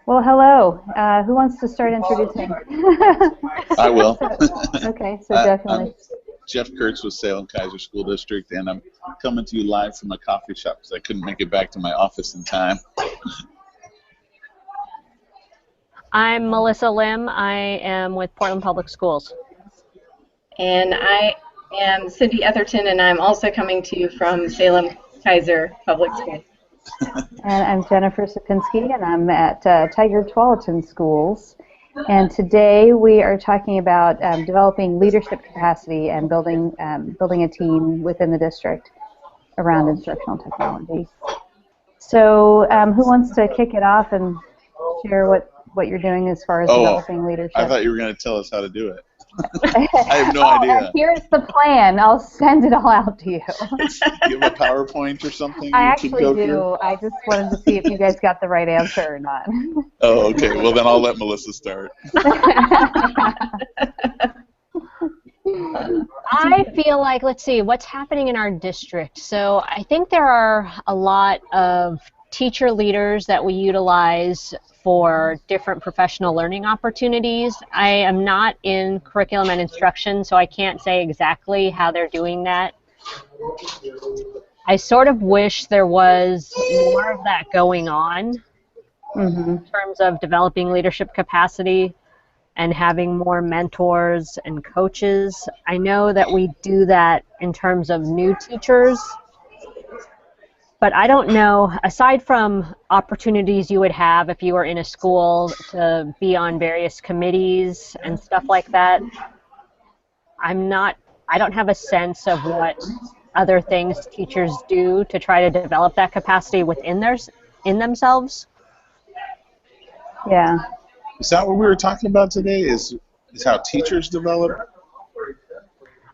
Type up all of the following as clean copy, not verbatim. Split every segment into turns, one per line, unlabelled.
Well, hello. Who wants to start introducing?
I will.
Okay, so definitely.
I'm Jeff Kurtz with Salem-Keizer School District, and I'm coming to you live from a coffee shop because I couldn't make it back to my office in time.
I'm Melissa Lim. I am with Portland Public Schools.
And I am Cindy Etherton, and I'm also coming to you from Salem-Keizer Public Schools.
And I'm Jennifer Sapinski, and I'm at Tiger Tualatin Schools. And today we are talking about developing leadership capacity and building a team within the district around instructional technology. So who wants to kick it off and share what you're doing as far as developing leadership?
I thought you were going to tell us how to do it. I have no idea.
Here's the plan. I'll send it all out to you.
You have a PowerPoint or something?
I actually do. I just wanted to see if you guys got the right answer or not.
Oh, okay. Well, then I'll let Melissa start.
I feel like, let's see, what's happening in our district. So I think there are a lot of teacher leaders that we utilize for different professional learning opportunities. I am not in curriculum and instruction, so I can't say exactly how they're doing that. I sort of wish there was more of that going on in terms of developing leadership capacity and having more mentors and coaches. I know that we do that in terms of new teachers, but I don't know, aside from opportunities you would have if you were in a school to be on various committees and stuff like that, I don't have a sense of what other things teachers do to try to develop that capacity within themselves.
Yeah.
Is that what we were talking about today? Is how teachers develop?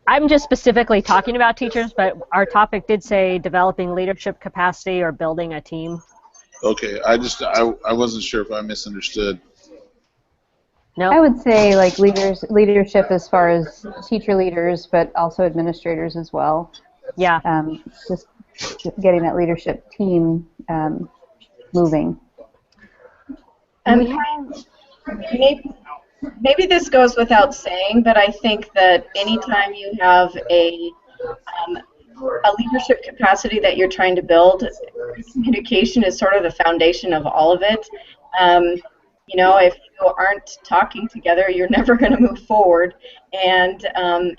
I'm just specifically talking about teachers, but our topic did say developing leadership capacity or building a team.
Okay, I wasn't sure if I misunderstood.
No.
I would say like leadership as far as teacher leaders, but also administrators as well.
Yeah.
Just getting that leadership team moving.
Maybe this goes without saying, but I think that anytime you have a leadership capacity that you're trying to build, communication is sort of the foundation of all of it. You know, if you aren't talking together, you're never going to move forward, and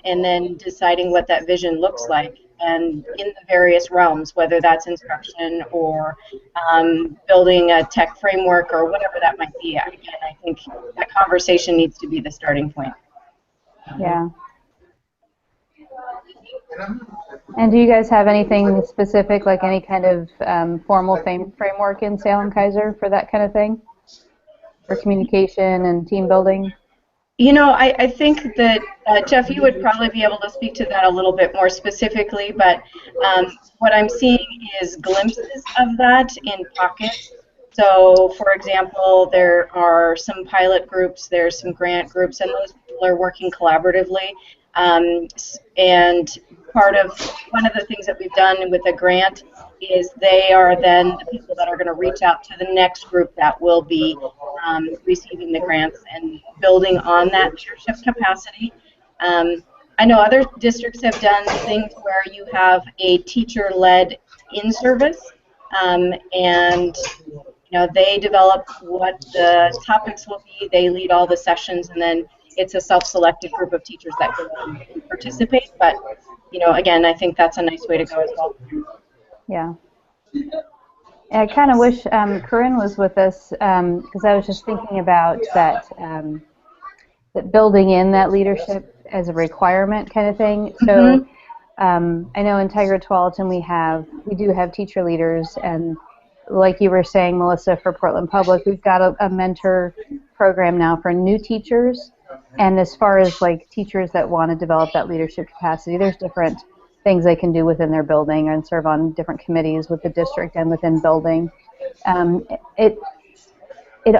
then deciding what that vision looks like, and in the various realms, whether that's instruction or building a tech framework or whatever that might be. Again, I think that conversation needs to be the starting point.
Yeah. And do you guys have anything specific, like any kind of formal framework in Salem-Keizer for that kind of thing? For communication and team building?
You know, I think that, Jeff, you would probably be able to speak to that a little bit more specifically, but what I'm seeing is glimpses of that in pockets. So, for example, there are some pilot groups, there's some grant groups, and those people are working collaboratively. And one of the things that we've done with a grant is they are then the people that are going to reach out to the next group that will be receiving the grants and building on that leadership capacity. I know other districts have done things where you have a teacher-led in-service, and you know, they develop what the topics will be, they lead all the sessions, and then it's a self-selected group of teachers that go and participate. But you know, again, I think that's a nice way to go as well.
Yeah. I kind of wish Corinne was with us because I was just thinking about that building in that leadership as a requirement kind of thing. So I know in Tiger Tualatin we do have teacher leaders, and like you were saying, Melissa, for Portland Public, we've got a mentor program now for new teachers. And as far as like teachers that want to develop that leadership capacity, there's different things they can do within their building and serve on different committees with the district and within building. It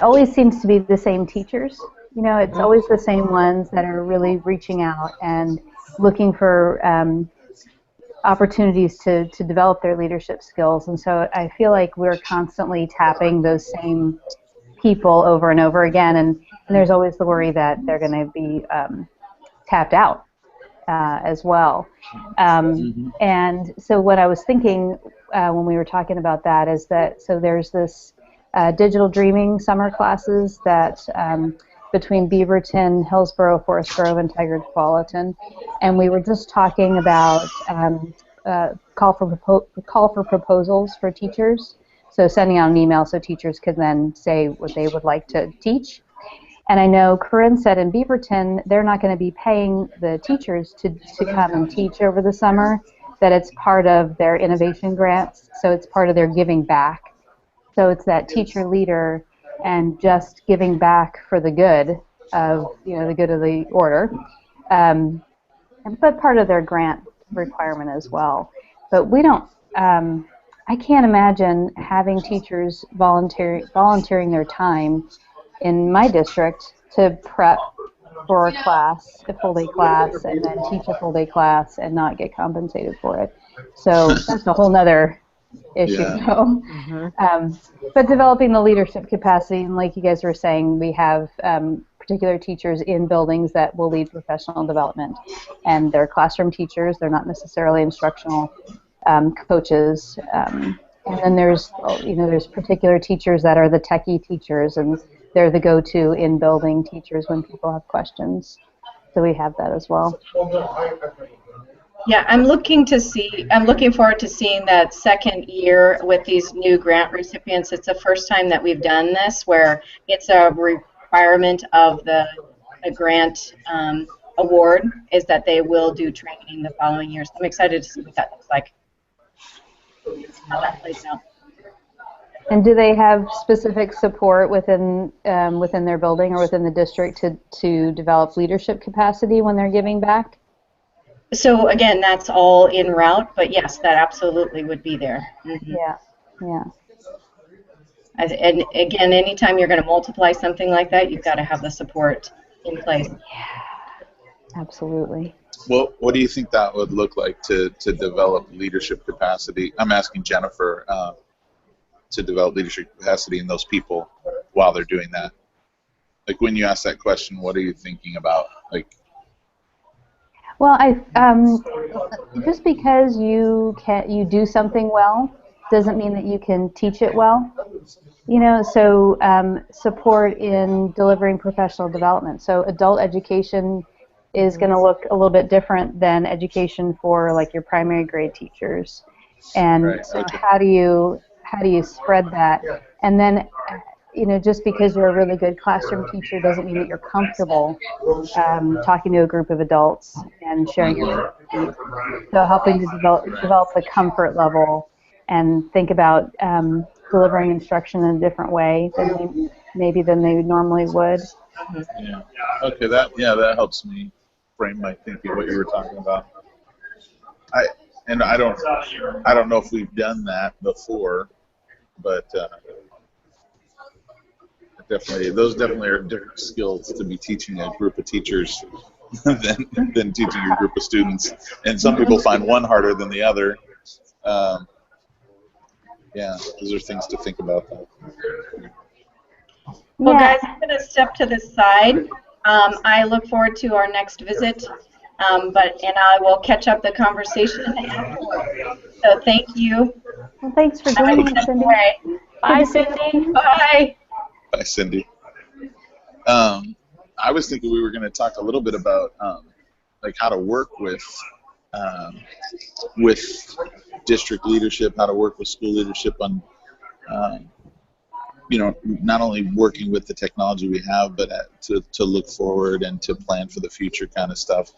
always seems to be the same teachers. You know, it's always the same ones that are really reaching out and looking for opportunities to develop their leadership skills. And so I feel like we're constantly tapping those same people over and over again, and there's always the worry that they're going to be tapped out as well. And so what I was thinking when we were talking about that is that, so there's this digital dreaming summer classes that between Beaverton, Hillsborough, Forest Grove, and Tigard-Tualatin, and we were just talking about call for proposals for teachers. So sending out an email so teachers can then say what they would like to teach. And I know Corinne said in Beaverton they're not going to be paying the teachers to come and teach over the summer, that it's part of their innovation grants, so it's part of their giving back. So it's that teacher leader and just giving back for the good of, the good of the order, but part of their grant requirement as well. But we don't, I can't imagine having teachers volunteering their time in my district to prep for a class, a full-day class, and then teach a full-day class and not get compensated for it. So that's a whole nother issue.
Yeah.
But developing the leadership capacity, and like you guys were saying, we have particular teachers in buildings that will lead professional development, and they're classroom teachers. They're not necessarily instructional coaches. And then there's particular teachers that are the techie teachers, and they're the go-to in-building teachers when people have questions. So we have that as well.
Yeah, I'm looking forward to seeing that second year with these new grant recipients. It's the first time that we've done this where it's a requirement of the grant award is that they will do training the following year. So I'm excited to see what that looks like, how that plays out.
And do they have specific support within their building or within the district to develop leadership capacity when they're giving back?
So again, that's all en route, but yes, that absolutely would be there.
Yeah.
And again, anytime you're going to multiply something like that, you've got to have the support in place.
Yeah, absolutely.
Well, what do you think that would look like to develop leadership capacity? I'm asking Jennifer to develop leadership capacity in those people while they're doing that. Like when you ask that question, what are you thinking about? Like,
well, just because you do something well doesn't mean that you can teach it well. So support in delivering professional development. So adult education is going to look a little bit different than education for like your primary grade teachers. And
right,
so
okay.
how do you spread that? And then just because you're a really good classroom teacher doesn't mean that you're comfortable talking to a group of adults and sharing your expertise. So helping to develop the comfort level and think about delivering instruction in a different way than maybe than they normally would.
Yeah. Okay. That helps me frame my thinking. What you were talking about. I don't know if we've done that before, but. Those definitely are different skills to be teaching a group of teachers than teaching a group of students. And some people find one harder than the other. Yeah, those are things to think about.
Well, guys, I'm going to step to the side. I look forward to our next visit, and I will catch up the conversation afterwards. So thank you.
Well, thanks for joining us, Cindy.
Bye, Cindy.
Bye.
Bye, Cindy. I was thinking we were going to talk a little bit about like how to work with district leadership, how to work with school leadership on not only working with the technology we have, but to look forward and to plan for the future kind of stuff.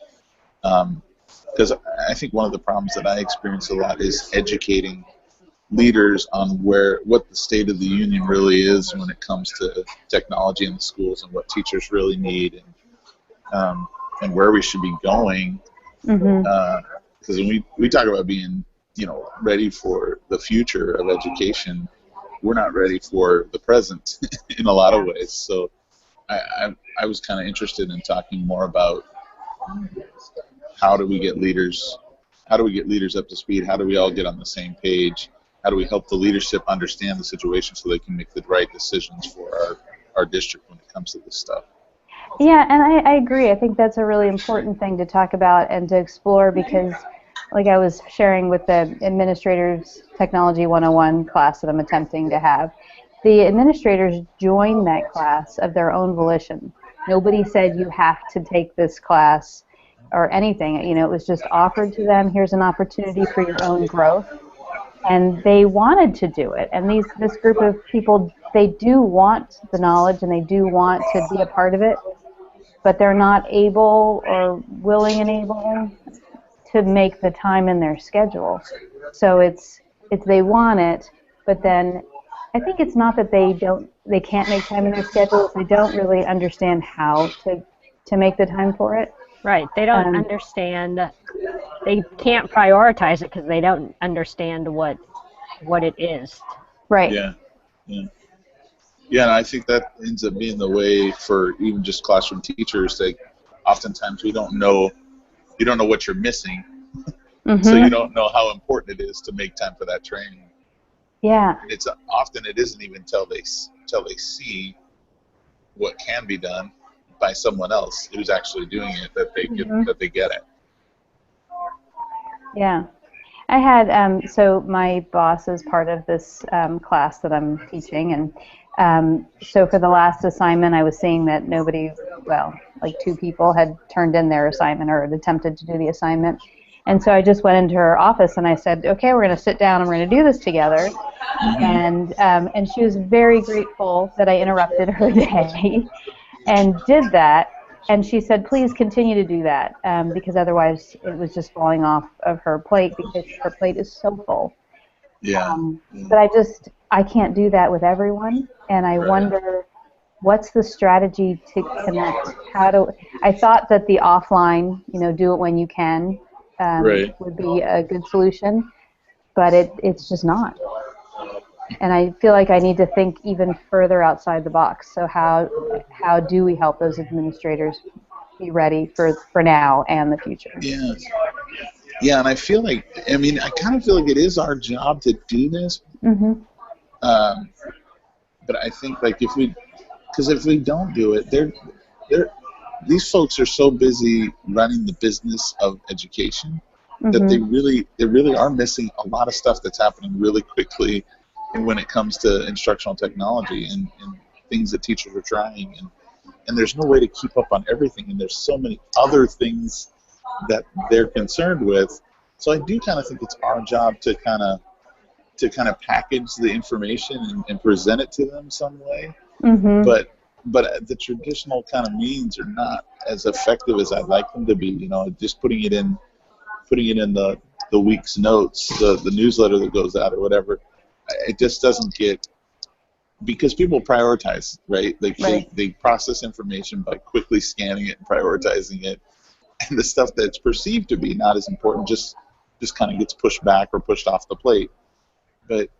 Because I think one of the problems that I experience a lot is educating leaders on what the state of the union really is when it comes to technology in the schools and what teachers really need and where we should be going. Because when we talk about being ready for the future of education, we're not ready for the present in a lot of ways. So I was kind of interested in talking more about how do we get leaders how do we get leaders up to speed? How do we all get on the same page? How do we help the leadership understand the situation so they can make the right decisions for our district when it comes to this stuff?
Yeah, and I agree. I think that's a really important thing to talk about and to explore because, like I was sharing with the Administrators Technology 101 class that I'm attempting to have, the administrators joined that class of their own volition. Nobody said you have to take this class or anything. You know, it was just offered to them. Here's an opportunity for your own growth. And they wanted to do it. And this group of people, they do want the knowledge and they do want to be a part of it, but they're not able or willing and able to make the time in their schedule. So it's they want it, but then I think it's not that they can't make time in their schedule. They don't really understand how to make the time for it.
Right. They don't understand. They can't prioritize it because they don't understand what it is.
Right.
Yeah. Yeah, and I think that ends up being the way for even just classroom teachers. Like, oftentimes you don't know what you're missing, so you don't know how important it is to make time for that training.
Yeah.
And it's often it isn't even till they see what can be done by someone else who's actually doing it that they get it.
Yeah. I had, so my boss is part of this class that I'm teaching, and so for the last assignment I was seeing that like 2 people had turned in their assignment or had attempted to do the assignment. And so I just went into her office and I said, okay, we're going to sit down and we're going to do this together. And she was very grateful that I interrupted her day and did that. And she said, please continue to do that because otherwise it was just falling off of her plate because her plate is so full.
Yeah.
But I can't do that with everyone. And I wonder, what's the strategy to connect? I thought that the offline, do it when you can, would be a good solution, but it's just not. And I feel like I need to think even further outside the box. So how do we help those administrators be ready for now and the future?
Yeah. Yeah, and I feel like, I kind of feel like it is our job to do this. But I think like if we don't do it, these folks are so busy running the business of education that they really are missing a lot of stuff that's happening really quickly when it comes to instructional technology and things that teachers are trying, and there's no way to keep up on everything, and there's so many other things that they're concerned with. So I do kind of think it's our job to kind of package the information and present it to them some way. But the traditional kind of means are not as effective as I'd like them to be. Just putting it in the week's notes, the newsletter that goes out or whatever. It just doesn't get, because people prioritize, right? They process information by quickly scanning it and prioritizing it, and the stuff that's perceived to be not as important just kind of gets pushed back or pushed off the plate. But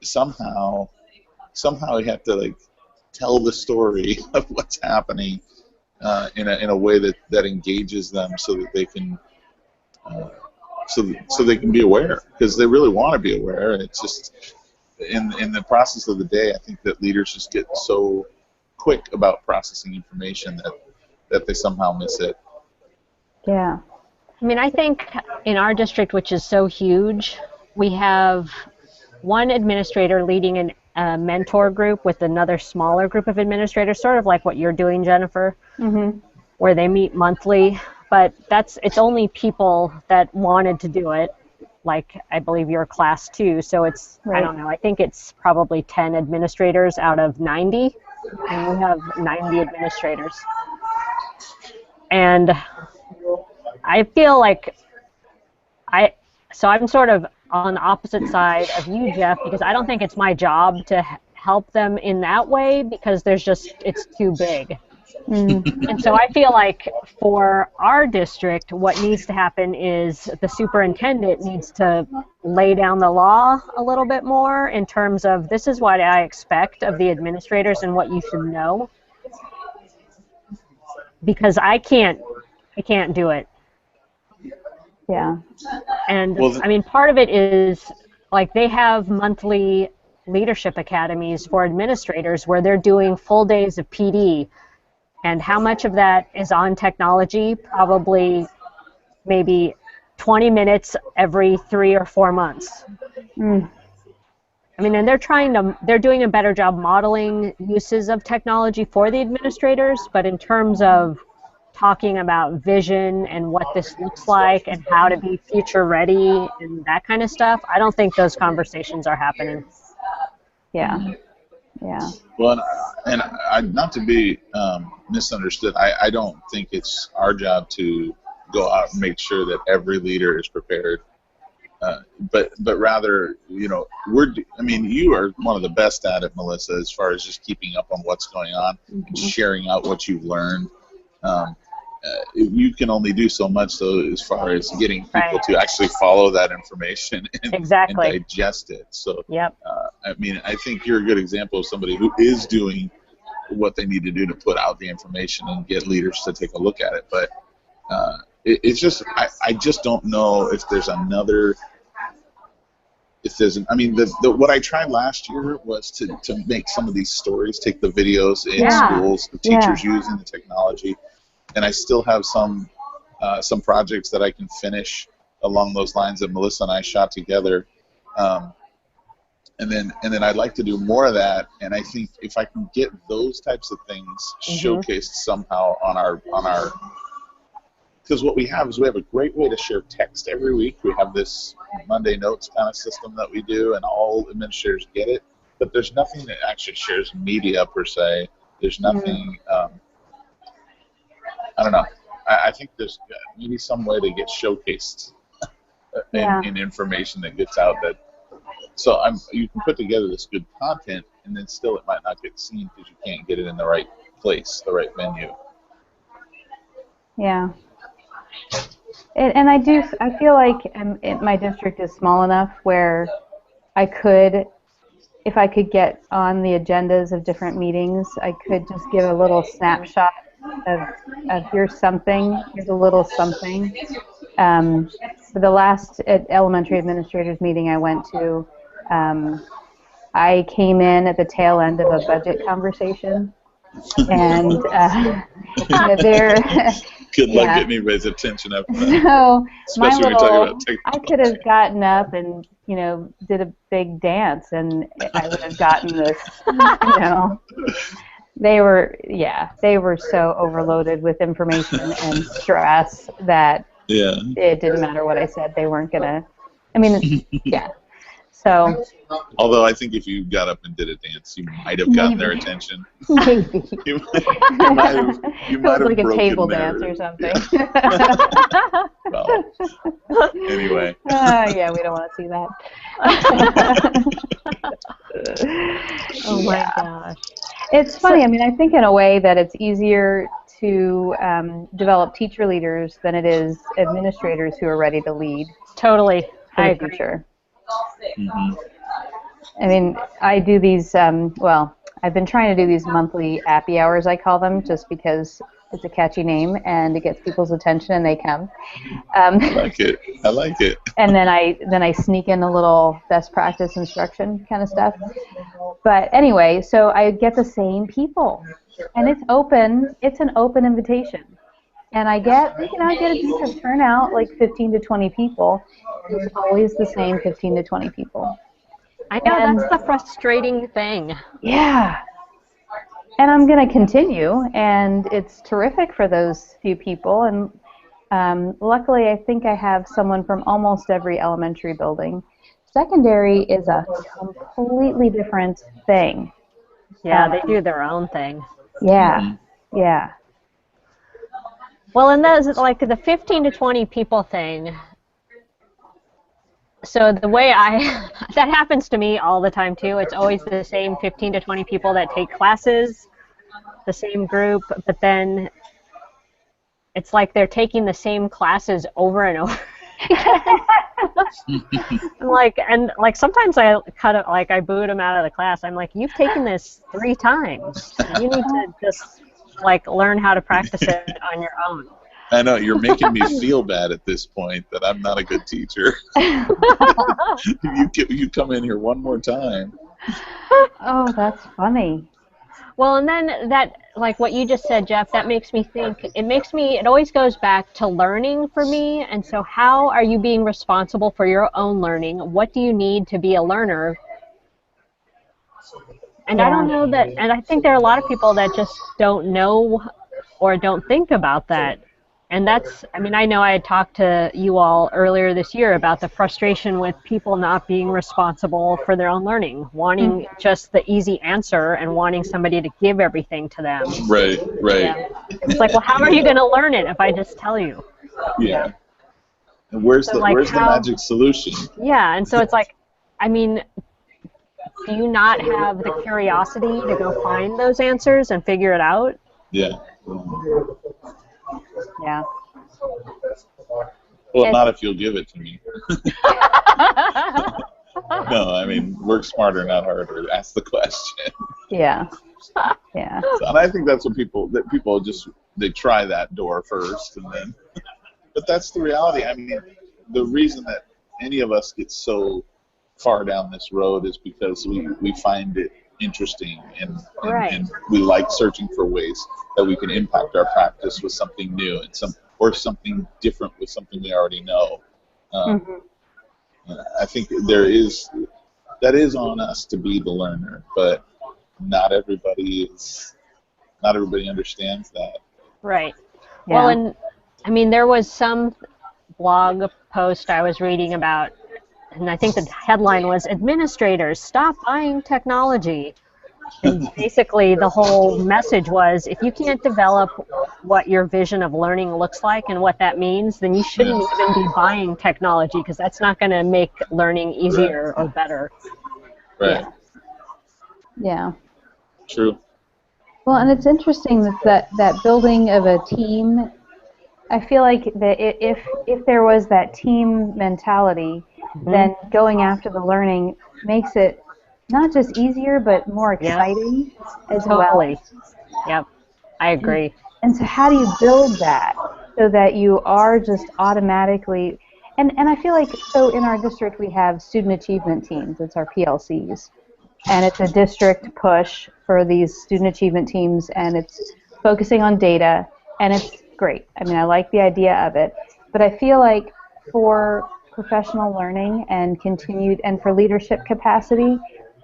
somehow we have to tell the story of what's happening in a way that engages them so that they can so they can be aware, because they really want to be aware. And it's just in the process of the day, I think that leaders just get so quick about processing information that they somehow miss it.
Yeah.
I think in our district, which is so huge, we have one administrator leading a mentor group with another smaller group of administrators, sort of like what you're doing, Jennifer, where they meet monthly. But it's only people that wanted to do it, like I believe your class too. So it's, I don't know, I think it's probably 10 administrators out of 90, and we have 90 administrators. And I feel like I'm sort of on the opposite side of you, Jeff, because I don't think it's my job to help them in that way, because it's too big. And so I feel like for our district, what needs to happen is the superintendent needs to lay down the law a little bit more in terms of, this is what I expect of the administrators and what you should know. Because I can't do it.
Yeah.
And
Well,
I mean, part of it is like they have monthly leadership academies for administrators where they're doing full days of PD. And how much of that is on technology? Probably maybe 20 minutes every 3 or 4 months.
Mm.
I mean, and they're doing a better job modeling uses of technology for the administrators, but in terms of talking about vision and what this looks like and how to be future ready and that kind of stuff, I don't think those conversations are happening.
Yeah. Yeah.
well, and not to be misunderstood, I don't think it's our job to go out and make sure that every leader is prepared. But rather, I mean, you are one of the best at it, Melissa, as far as just keeping up on what's going on and sharing out what you've learned. You can only do so much, though, as far as getting people to actually follow that information and digest it. So,
Yep.
I mean, I think you're a good example of somebody who is doing what they need to do to put out the information and get leaders to take a look at it. But it's just, I just don't know if there's another. I mean, what I tried last year was to make some of these stories, take the videos in schools, the teachers using the technology, and I still have some projects that I can finish along those lines that Melissa and I shot together, and then I'd like to do more of that. And I think if I can get those types of things showcased somehow on our because what we have is we have a great way to share text every week. We have this Monday Notes kind of system that we do, and all administrators get it. But there's nothing that actually shares media per se. There's nothing. I don't know. I think there's maybe some way to get showcased in information that gets out. So you can put together this good content, and then still it might not get seen because you can't get it in the right place, the right venue.
Yeah. And I feel like my district is small enough where if I could get on the agendas of different meetings, I could just give a little snapshot of here's a little something. For the last elementary administrators meeting I went to, I came in at the tail end of a budget conversation. And they're
good luck getting anybody's attention after that.
So
especially when you're talking about technology.
I could have gotten up and did a big dance, and I would have gotten this. They were so overloaded with information and stress that it didn't matter what I said. They weren't gonna. I mean, So.
Although I think if you got up and did a dance, you might have gotten their attention.
Maybe.
you might have.
It was like a table dance or something.
Well, anyway.
Yeah, we don't want to see that.
Oh my gosh.
It's funny. I mean, I think in a way that it's easier to develop teacher leaders than it is administrators who are ready to lead.
Totally.
For the future. I mean, I do these, I've been trying to do these monthly appy hours, I call them, just because it's a catchy name and it gets people's attention and they come.
I like it.
And then I sneak in a little best practice instruction kind of stuff. But anyway, so I get the same people, and it's an open invitation. And I get a decent turnout, like 15 to 20 people. It's always the same 15 to 20 people.
I know, that's the frustrating thing.
Yeah. And I'm going to continue, and it's terrific for those few people. And luckily, I think I have someone from almost every elementary building. Secondary is a completely different thing.
Yeah, they do their own thing.
Yeah, yeah.
Well, and that's like the 15 to 20 people thing. So the way that happens to me all the time too. It's always the same 15 to 20 people that take classes, the same group, but then it's like they're taking the same classes over and over. and sometimes I I boot them out of the class. I'm like, you've taken this 3 times. You need to just learn how to practice it on your own.
I know, you're making me feel bad at this point that I'm not a good teacher. You come in here one more time.
Oh, that's funny.
Well, and then that, like what you just said, Jeff, that makes me think, it always goes back to learning for me. And so how are you being responsible for your own learning? What do you need to be a learner? And I don't know that, and I think there are a lot of people that just don't know or don't think about that. And that's, I mean, I know I had talked to you all earlier this year about the frustration with people not being responsible for their own learning, wanting just the easy answer and wanting somebody to give everything to them.
Right.
Yeah. It's like, well, how are you going to learn it if I just tell you?
Yeah. And where's the magic solution?
Yeah, and so it's like, I mean, do you not have the curiosity to go find those answers and figure it out?
Yeah.
Yeah.
Well, not if you'll give it to me. No, I mean, work smarter, not harder. Ask the question.
Yeah. Yeah.
So, and I think that's what people they try that door first, and then. But that's the reality. I mean, the reason that any of us get so far down this road is because we find it interesting and we like searching for ways that we can impact our practice with something new and something different with something we already know. I think that is on us to be the learner, but not everybody understands that.
Right.
Yeah.
Well, and I mean, there was some blog post I was reading about, and I think the headline was, "Administrators, stop buying technology." And basically, the whole message was, if you can't develop what your vision of learning looks like and what that means, then you shouldn't even be buying technology, because that's not going to make learning easier or better.
Right.
Yeah.
True.
Well, and it's interesting that building of a team, I feel like that if there was that team mentality, then going after the learning makes it not just easier, but more exciting as well.
Yep, I agree.
And so how do you build that so that you are just automatically, and I feel like, so in our district we have student achievement teams, it's our PLCs, and it's a district push for these student achievement teams, and it's focusing on data, and it's great. I mean, I like the idea of it, but I feel like for professional learning and continued, and for leadership capacity,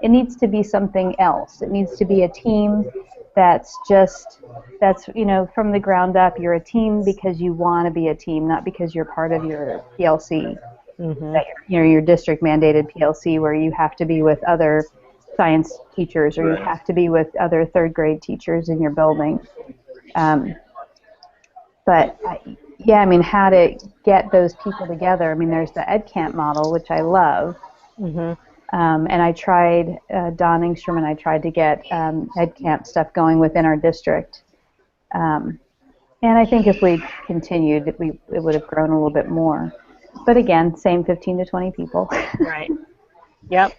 it needs to be something else. It needs to be a team that's from the ground up. You're a team because you want to be a team, not because you're part of your PLC, your district mandated PLC, where you have to be with other science teachers, or you have to be with other third grade teachers in your building. But yeah, I mean, how to get those people together. I mean, there's the EdCamp model, which I love. And I tried, Don Engstrom and I tried to get EdCamp stuff going within our district. And I think if we continued, it would have grown a little bit more. But again, same 15 to 20 people.
Right. Yep.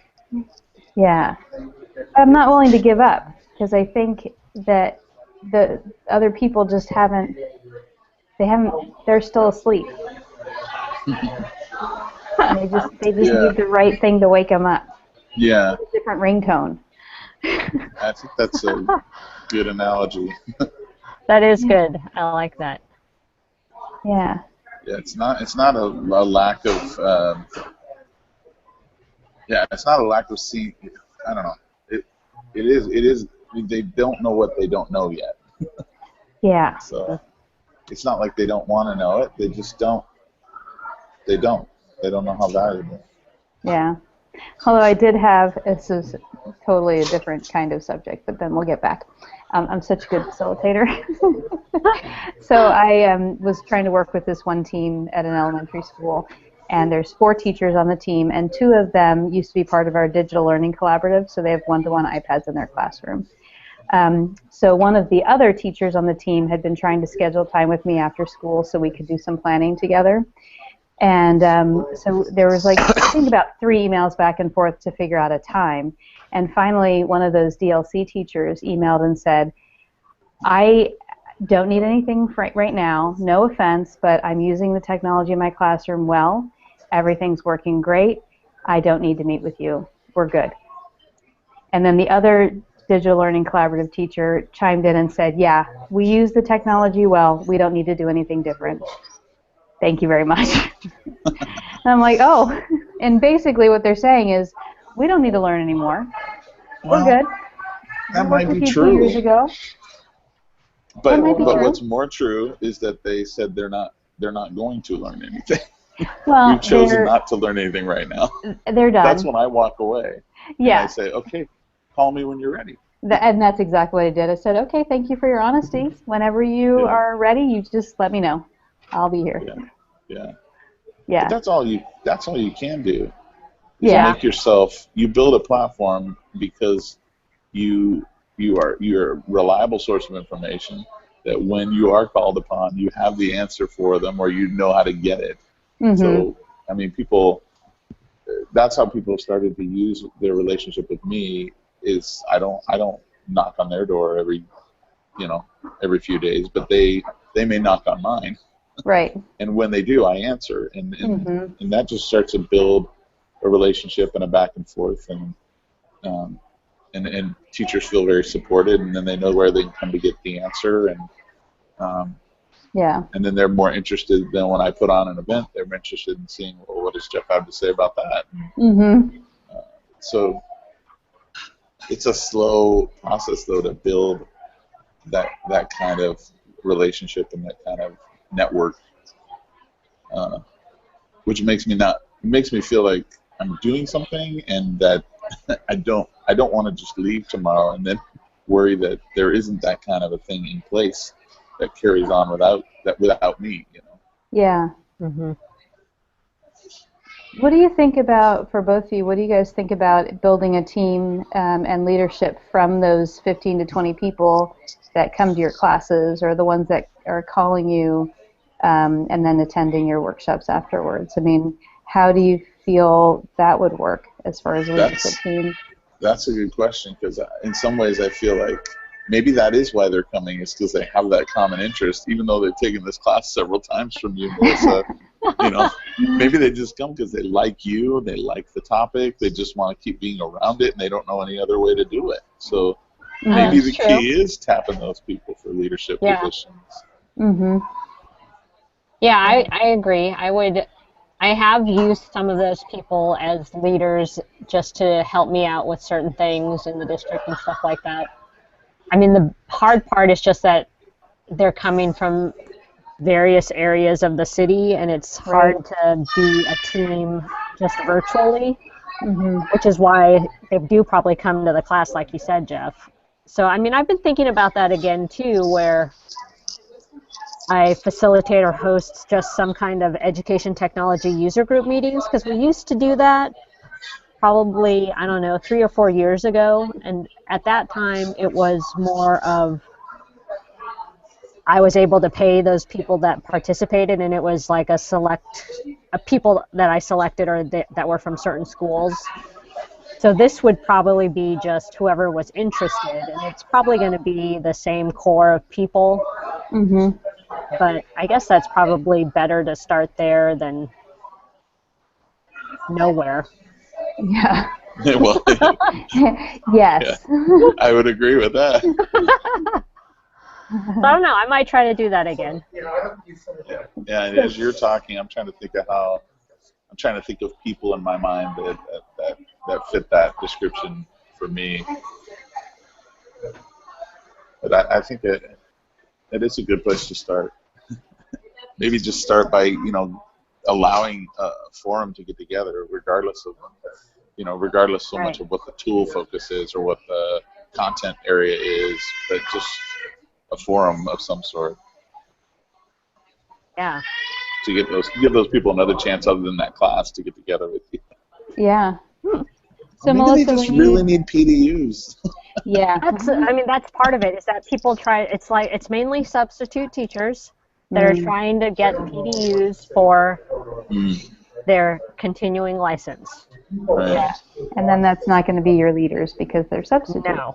Yeah. I'm not willing to give up, because I think that the other people just they're still asleep. They just need the right thing to wake them up.
Yeah.
A different ringtone.
I think that's a good analogy.
That is good. I like that.
Yeah.
Yeah, it's not a lack of it's not a lack of seeing. I don't know. It is. They don't know what they don't know yet.
Yeah.
So it's not like they don't want to know it. They just don't. They don't know how valuable.
Yeah. Although I did have, this is totally a different kind of subject, but then we'll get back. I'm such a good facilitator. So I was trying to work with this one team at an elementary school, and there's 4 teachers on the team, and 2 of them used to be part of our digital learning collaborative, so they have one-to-one iPads in their classroom. So one of the other teachers on the team had been trying to schedule time with me after school so we could do some planning together. And so there was I think about 3 emails back and forth to figure out a time. And finally, one of those DLC teachers emailed and said, don't need anything right now. No offense, but I'm using the technology in my classroom well. Everything's working great. I don't need to meet with you. We're good. And then the other digital learning collaborative teacher chimed in and said, yeah, we use the technology well. We don't need to do anything different. Thank you very much. And I'm like, oh. And basically what they're saying is, we don't need to learn anymore.
Well,
we're good.
That might be
2
true.
years ago.
But
might be true.
what's more true is that they said they're not going to learn anything.
Well,
We've chosen not to learn anything right now.
They're done.
That's when I walk away.
Yeah.
And I say, okay, call me when you're ready.
And that's exactly what I did. I said, okay, thank you for your honesty. Whenever you are ready, you just let me know. I'll be here.
Yeah.
Yeah.
But that's all you can do.
Yeah.
Make yourself. You build a platform because you're a reliable source of information. That when you are called upon, you have the answer for them, or you know how to get it.
Mm-hmm.
So, I mean, that's how people started to use their relationship with me. Is I don't knock on their door every few days, but they may knock on mine.
Right.
And when they do, I answer, and
Mm-hmm.
that just starts to build a relationship and a back and forth, and teachers feel very supported, and then they know where they can come to get the answer, and then they're more interested than when I put on an event. They're interested in seeing, well, what does Jeff have to say about that?
Mm-hmm.
So it's a slow process, though, to build that kind of relationship and that kind of network, which makes me feel like I'm doing something, and that I don't want to just leave tomorrow and then worry that there isn't that kind of a thing in place that carries on without me,
Yeah.
Mm-hmm.
What do you think about, for both of you, what do you guys think about building a team and leadership from those 15 to 20 people that come to your classes, or the ones that are calling you and then attending your workshops afterwards? I mean, how do you feel that would work as far as a leadership team?
That's a good question, because in some ways I feel like maybe that is why they're coming, is because they have that common interest, even though they've taken this class several times from you, Melissa. Maybe they just come because they like you, they like the topic, they just want to keep being around it, and they don't know any other way to do it. So maybe the key is tapping those people for leadership positions.
Mm-hmm.
Yeah, I agree. I have used some of those people as leaders just to help me out with certain things in the district and stuff like that. I mean, the hard part is just that they're coming from various areas of the city, and it's hard to be a team just virtually, which is why they do probably come to the class, like you said, Jeff. So, I mean, I've been thinking about that again, too, where I facilitate or host just some kind of education technology user group meetings, because we used to do that probably, 3 or 4 years ago, and at that time it was more of I was able to pay those people that participated, and it was like a people that I selected or that were from certain schools. So this would probably be just whoever was interested, and it's probably going to be the same core of people.
Mm-hmm.
But I guess that's probably better to start there than nowhere.
Yeah.
Well,
Yes.
yeah, I would agree with that.
So I don't know. I might try to do that again.
Yeah, and as you're talking, I'm trying to think of people in my mind that fit that description for me. But I think that it is a good place to start. Maybe just start by allowing a forum to get together, regardless so much of what the tool focus is or what the content area is, but just a forum of some sort.
Yeah.
To give those people another chance other than that class to get together with you.
Yeah. So
Maybe
Melissa,
they just really need PDUs.
Yeah.
That's part of it, is that people try. It's mainly substitute teachers that are trying to get PDUs for their continuing license.
Right.
Yeah. And then that's not going to be your leaders because they're substitutes.
No.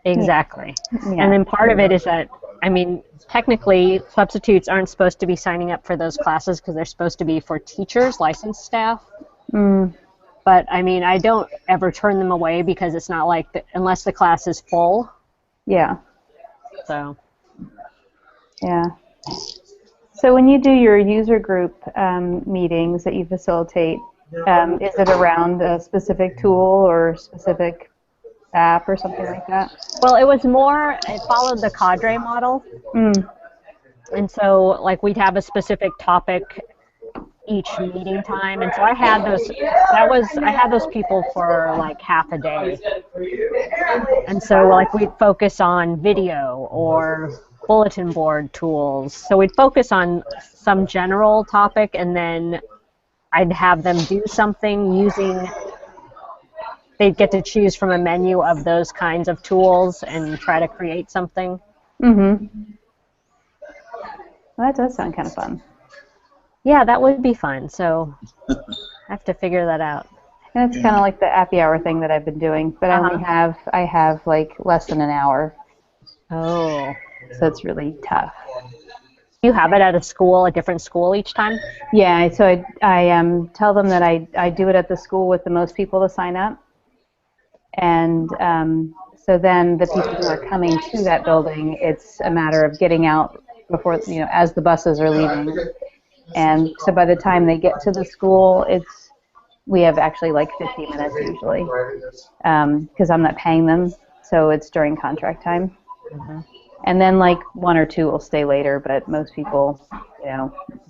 Exactly.
Yeah.
And then part of it is that, I mean, technically, substitutes aren't supposed to be signing up for those classes because they're supposed to be for teachers, licensed staff.
Mm,
But I mean, I don't ever turn them away because it's not like, unless the class is full.
yeah.
So,
Yeah. So when you do your user group meetings that you facilitate, is it around a specific tool or specific app or something like that?
well, it followed the cadre model.
Mm,
And so, like, we'd have a specific topic each meeting time. And so I had those people for like half a day. And so, like, we'd focus on video or bulletin board tools. So we'd focus on some general topic, and then I'd have them do something they'd get to choose from a menu of those kinds of tools and try to create something.
mm-hmm. Well, that does sound kind of fun.
Yeah, that would be fun. So I have to figure that out.
And it's kind of like the happy hour thing that I've been doing, but I have like less than an hour,
Oh.
so it's really tough.
You have it at a different school each time?
Yeah, so I tell them that I do it at the school with the most people to sign up, and so then the people who are coming to that building, it's a matter of getting out before, as the buses are leaving, and so by the time they get to the school, we have actually like 50 minutes usually, because I'm not paying them, so it's during contract time.
Mm-hmm.
And then like one or two will stay later, but most people,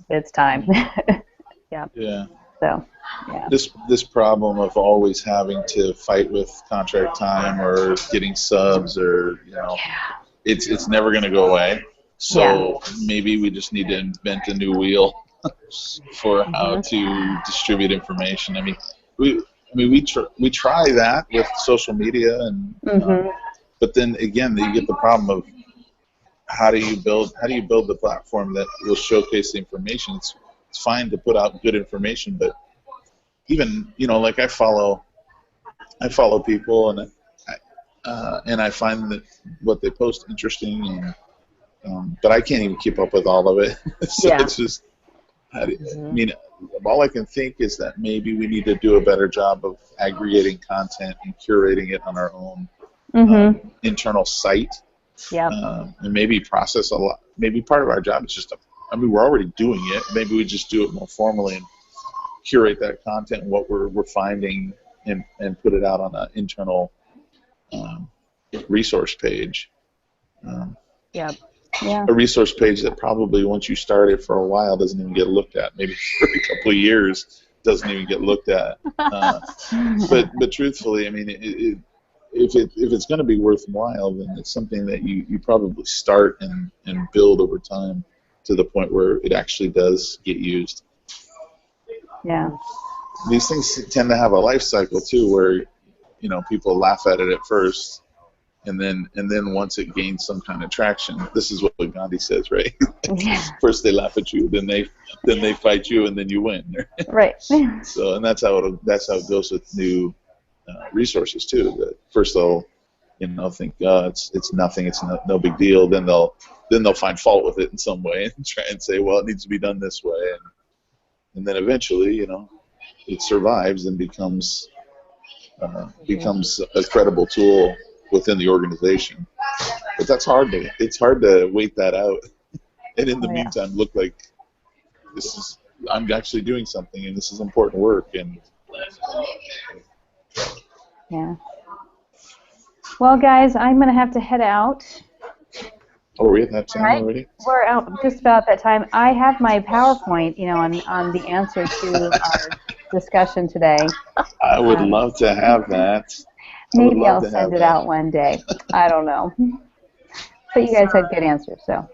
it's time.
Yeah.
Yeah.
So, yeah.
This problem of always having to fight with contract time or getting subs or it's never going to go away. So maybe we just need to invent a new wheel for how to distribute information. I mean, we try that with social media and but then again you get the problem of how do you build the platform that will showcase the information. It's fine to put out good information, but even like I follow people and I find that what they post interesting, and but I can't even keep up with all of it. So it's just I mean, all I can think is that maybe we need to do a better job of aggregating content and curating it on our own internal site.
Yeah.
And maybe process a lot. Maybe part of our job is just we're already doing it. Maybe we just do it more formally and curate that content and what we're finding and put it out on an internal resource page.
Yeah.
A resource page that probably once you start it for a while doesn't even get looked at. Maybe for a couple of years doesn't even get looked at. But truthfully, I mean, if it's going to be worthwhile, then it's something that you probably start and build over time to the point where it actually does get used.
Yeah.
These things tend to have a life cycle too, where people laugh at it at first, and then once it gains some kind of traction, this is what Gandhi says, right? First they laugh at you, then they fight you, and then you win.
Right.
So, and that's how it goes with new resources too. That first they'll think it's nothing, it's no big deal. Then they'll find fault with it in some way and try and say, well, it needs to be done this way, and then eventually it survives and becomes a credible tool within the organization. But it's hard to wait that out and in the meantime look like I'm actually doing something and this is important work. And
yeah. Well, guys, I'm going to have to head out.
Oh, are we at that time already?
We're out just about that time. I have my PowerPoint, on the answer to our discussion today.
I would love to have that.
Maybe I'll send it out one day. I don't know. But you guys had good answers, so.